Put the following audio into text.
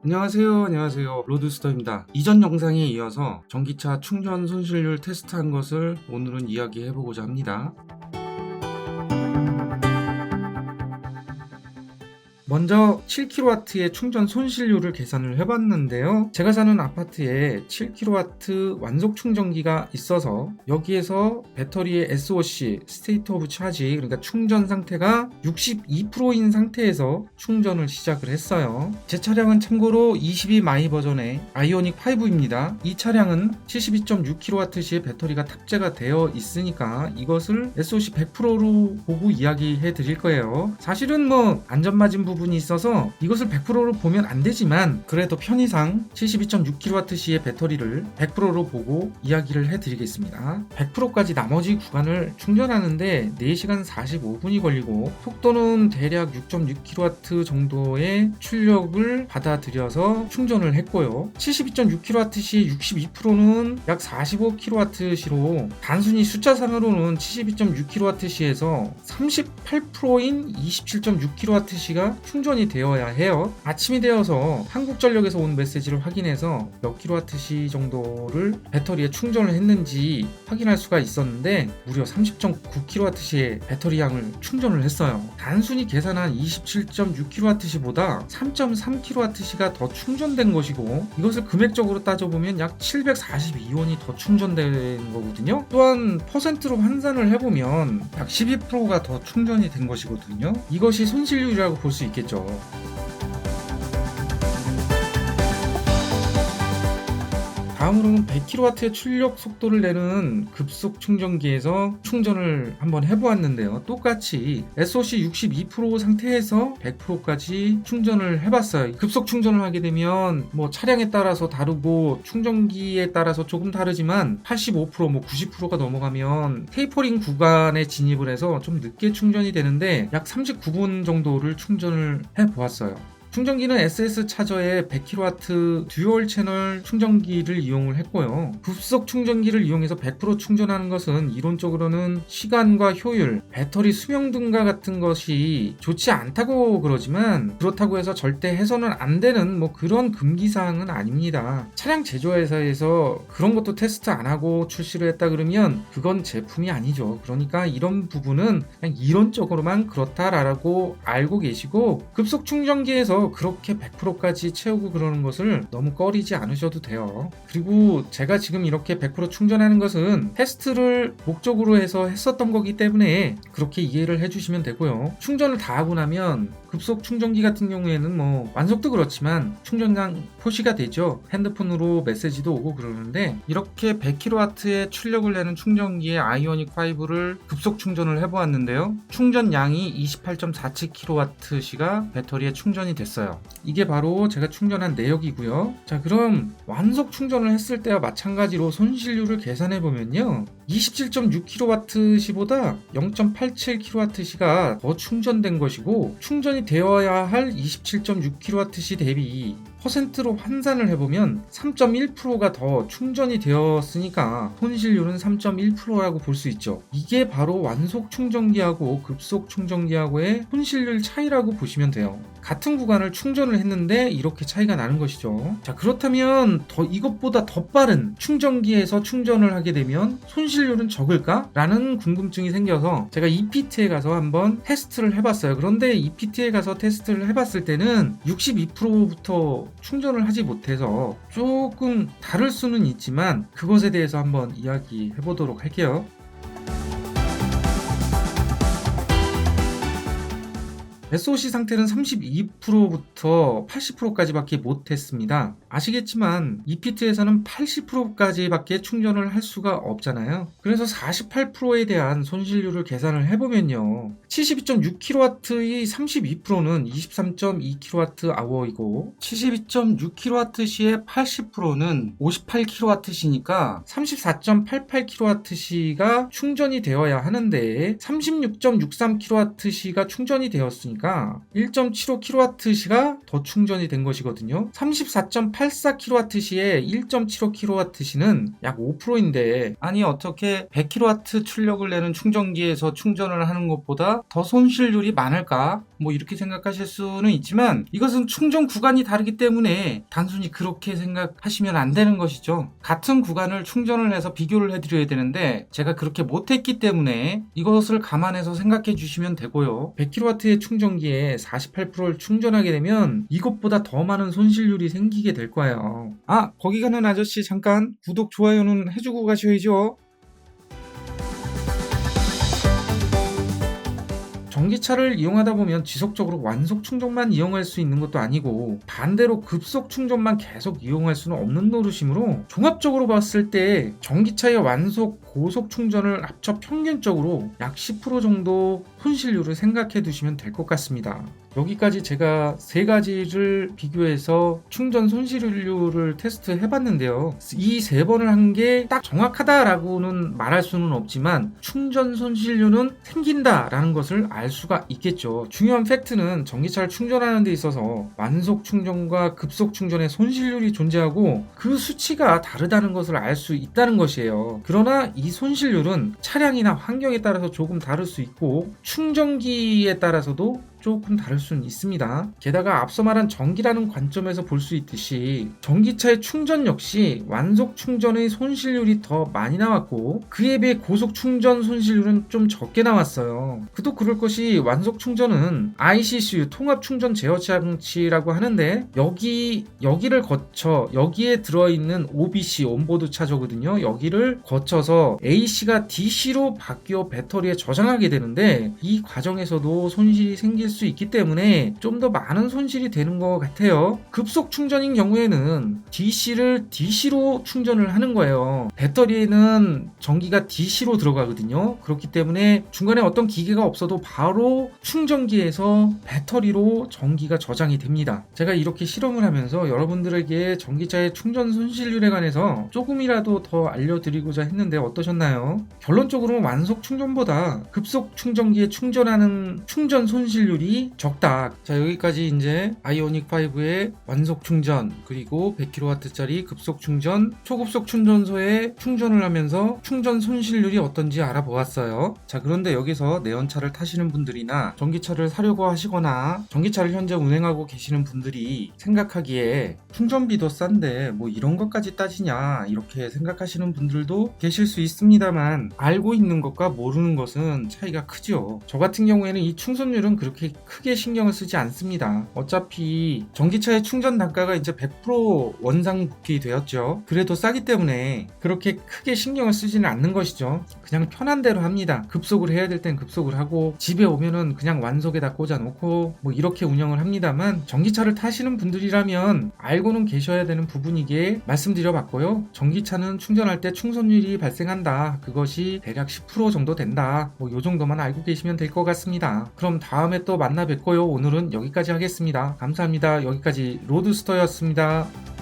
안녕하세요. 로드스터입니다. 이전 영상에 이어서 전기차 충전 손실률 테스트한 것을 오늘은 이야기해보고자 합니다. 먼저 7kW의 충전 손실률을 계산을 해봤는데요. 제가 사는 아파트에 7kW 완속 충전기가 있어서 여기에서 배터리의 SOC, 스테이트 오브 차지, 그러니까 충전 상태가 62%인 상태에서 충전을 시작을 했어요. 제 차량은 참고로 22 마이 버전의 아이오닉 5입니다. 이 차량은 72.6kW의 배터리가 탑재가 되어 있으니까 이것을 SOC 100%로 보고 이야기해 드릴 거예요. 사실은 안전마진 부분이 있어서 이것을 100%로 보면 안 되지만 그래도 편의상 72.6kWh의 배터리를 100%로 보고 이야기를 해드리겠습니다. 100%까지 나머지 구간을 충전하는데 4시간 45분이 걸리고 속도는 대략 6.6kW 정도의 출력을 받아들여서 충전을 했고요. 72.6kWh의 62%는 약 45kWh로 단순히 숫자상으로는 72.6kWh에서 38%인 27.6kWh가 충전이 되어야 해요. 아침이 되어서 한국전력에서 온 메시지를 확인해서 몇 kWh 정도를 배터리에 충전을 했는지 확인할 수가 있었는데 무려 30.9kWh의 배터리 양을 충전을 했어요. 단순히 계산한 27.6kWh보다 3.3kWh가 더 충전된 것이고 이것을 금액적으로 따져보면 약 742원이 더 충전된 거거든요. 또한 퍼센트로 환산을 해보면 약 12%가 더 충전이 된 것이거든요. 이것이 손실률이라고 볼 수 있겠죠. 다음으로는 100kW의 출력 속도를 내는 급속 충전기에서 충전을 한번 해보았는데요. 똑같이 SOC 62% 상태에서 100%까지 충전을 해봤어요. 급속 충전을 하게 되면 차량에 따라서 다르고 충전기에 따라서 조금 다르지만 85% 90%가 넘어가면 테이퍼링 구간에 진입을 해서 좀 늦게 충전이 되는데 약 39분 정도를 충전을 해보았어요. 충전기는 SS 차저의 100kW 듀얼 채널 충전기를 이용을 했고요. 급속 충전기를 이용해서 100% 충전하는 것은 이론적으로는 시간과 효율, 배터리 수명 등과 같은 것이 좋지 않다고 그러지만 그렇다고 해서 절대 해서는 안 되는 그런 금기사항은 아닙니다. 차량 제조회사에서 그런 것도 테스트 안 하고 출시를 했다 그러면 그건 제품이 아니죠. 그러니까 이런 부분은 그냥 이론적으로만 그렇다라고 알고 계시고 급속 충전기에서 그렇게 100%까지 채우고 그러는 것을 너무 꺼리지 않으셔도 돼요. 그리고 제가 지금 이렇게 100% 충전하는 것은 테스트를 목적으로 해서 했었던 거기 때문에 그렇게 이해를 해주시면 되고요. 충전을 다 하고 나면 급속 충전기 같은 경우에는 완속도 그렇지만 충전량 표시가 되죠. 핸드폰으로 메시지도 오고 그러는데 이렇게 100kW의 출력을 내는 충전기의 아이오닉 5를 급속 충전을 해보았는데요. 충전량이 28.47kWh가 배터리에 충전이 됐어요. 이게 바로 제가 충전한 내역이고요. 자, 그럼 완속 충전을 했을 때와 마찬가지로 손실률을 계산해 보면요. 27.6kWh보다 0.87kWh가 더 충전된 것이고 충전이 되어야 할 27.6kWh 대비 퍼센트로 환산을 해보면 3.1%가 더 충전이 되었으니까 손실률은 3.1%라고 볼 수 있죠. 이게 바로 완속 충전기하고 급속 충전기하고의 손실률 차이라고 보시면 돼요. 같은 구간을 충전을 했는데 이렇게 차이가 나는 것이죠. 자, 그렇다면 이것보다 더 빠른 충전기에서 충전을 하게 되면 손실률은 적을까? 라는 궁금증이 생겨서 제가 EPT에 가서 한번 테스트를 해봤어요. 그런데 EPT에 가서 테스트를 해봤을 때는 62%부터 충전을 하지 못해서 조금 다를 수는 있지만 그것에 대해서 한번 이야기해 보도록 할게요. SOC 상태는 32%부터 80%까지밖에 못했습니다. 아시겠지만 EPT에서는 80%까지밖에 충전을 할 수가 없잖아요. 그래서 48%에 대한 손실률을 계산을 해보면요. 72.6kW의 32%는 23.2kWh이고 72.6kWh의 80%는 58kWh니까 34.88kWh가 충전이 되어야 하는데 36.63kWh가 충전이 되었으니까 1.75kWh가 더 충전이 된 것이거든요. 34.88 0.84kW 시에 1.75kW 시는 약 5%인데 아니 어떻게 100kW 출력을 내는 충전기에서 충전을 하는 것보다 더 손실률이 많을까? 뭐 이렇게 생각하실 수는 있지만 이것은 충전 구간이 다르기 때문에 단순히 그렇게 생각하시면 안 되는 것이죠. 같은 구간을 충전을 해서 비교를 해드려야 되는데 제가 그렇게 못했기 때문에 이것을 감안해서 생각해 주시면 되고요. 100kW의 충전기에 48%를 충전하게 되면 이것보다 더 많은 손실률이 생기게 될 거예요. 아, 거기 가는 아저씨 잠깐 구독, 좋아요는 해주고 가셔야죠. 전기차를 이용하다 보면 지속적으로 완속 충전만 이용할 수 있는 것도 아니고 반대로 급속 충전만 계속 이용할 수는 없는 노릇이므로 종합적으로 봤을 때 전기차의 완속, 고속 충전을 합쳐 평균적으로 약 10% 정도 손실률을 생각해 두시면 될 것 같습니다. 여기까지 제가 세 가지를 비교해서 충전 손실률을 테스트 해봤는데요. 이 세 번을 한 게 딱 정확하다라고는 말할 수는 없지만 충전 손실률은 생긴다라는 것을 알 수가 있겠죠. 중요한 팩트는 전기차를 충전하는 데 있어서 완속 충전과 급속 충전의 손실률이 존재하고 그 수치가 다르다는 것을 알 수 있다는 것이에요. 그러나 이 손실률은 차량이나 환경에 따라서 조금 다를 수 있고 충전기에 따라서도 조금 다를 수는 있습니다. 게다가 앞서 말한 전기라는 관점에서 볼 수 있듯이 전기차의 충전 역시 완속 충전의 손실률이 더 많이 나왔고 그에 비해 고속 충전 손실률은 좀 적게 나왔어요. 그도 그럴 것이 완속 충전은 ICCU 통합 충전 제어 장치라고 하는데 여기를 거쳐 여기에 들어있는 OBC 온보드 차저거든요. 여기를 거쳐서 AC가 DC로 바뀌어 배터리에 저장하게 되는데 이 과정에서도 손실이 생길 수 있기 때문에 좀 더 많은 손실이 되는 것 같아요. 급속 충전인 경우에는 DC를 DC로 충전을 하는 거예요. 배터리에는 전기가 DC로 들어가거든요. 그렇기 때문에 중간에 어떤 기계가 없어도 바로 충전기에서 배터리로 전기가 저장이 됩니다. 제가 이렇게 실험을 하면서 여러분들에게 전기차의 충전 손실률에 관해서 조금이라도 더 알려드리고자 했는데 어떠셨나요? 결론적으로는 완속 충전보다 급속 충전기에 충전하는 충전 손실률이 적다. 자, 여기까지 이제 아이오닉 5의 완속 충전 그리고 100kW짜리 급속 충전, 초급속 충전소에 충전을 하면서 충전 손실률이 어떤지 알아보았어요. 자, 그런데 여기서 내연차를 타시는 분들이나 전기차를 사려고 하시거나 전기차를 현재 운행하고 계시는 분들이 생각하기에 충전비도 싼데 뭐 이런 것까지 따지냐 이렇게 생각하시는 분들도 계실 수 있습니다만 알고 있는 것과 모르는 것은 차이가 크죠. 저 같은 경우에는 이 충전율은 그렇게 크게 신경을 쓰지 않습니다. 어차피 전기차의 충전 단가가 이제 100% 원상복귀 되었죠. 그래도 싸기 때문에 그렇게 크게 신경을 쓰지는 않는 것이죠. 그냥 편한 대로 합니다. 급속을 해야 될 땐 급속을 하고 집에 오면은 그냥 완속에다 꽂아놓고 뭐 이렇게 운영을 합니다만 전기차를 타시는 분들이라면 알고는 계셔야 되는 부분이기에 말씀드려봤고요. 전기차는 충전할 때 충손율이 발생한다. 그것이 대략 10% 정도 된다. 뭐 요 정도만 알고 계시면 될 것 같습니다. 그럼 다음에 또 만나 뵙고요. 오늘은 여기까지 하겠습니다. 감사합니다. 여기까지 로드스터였습니다.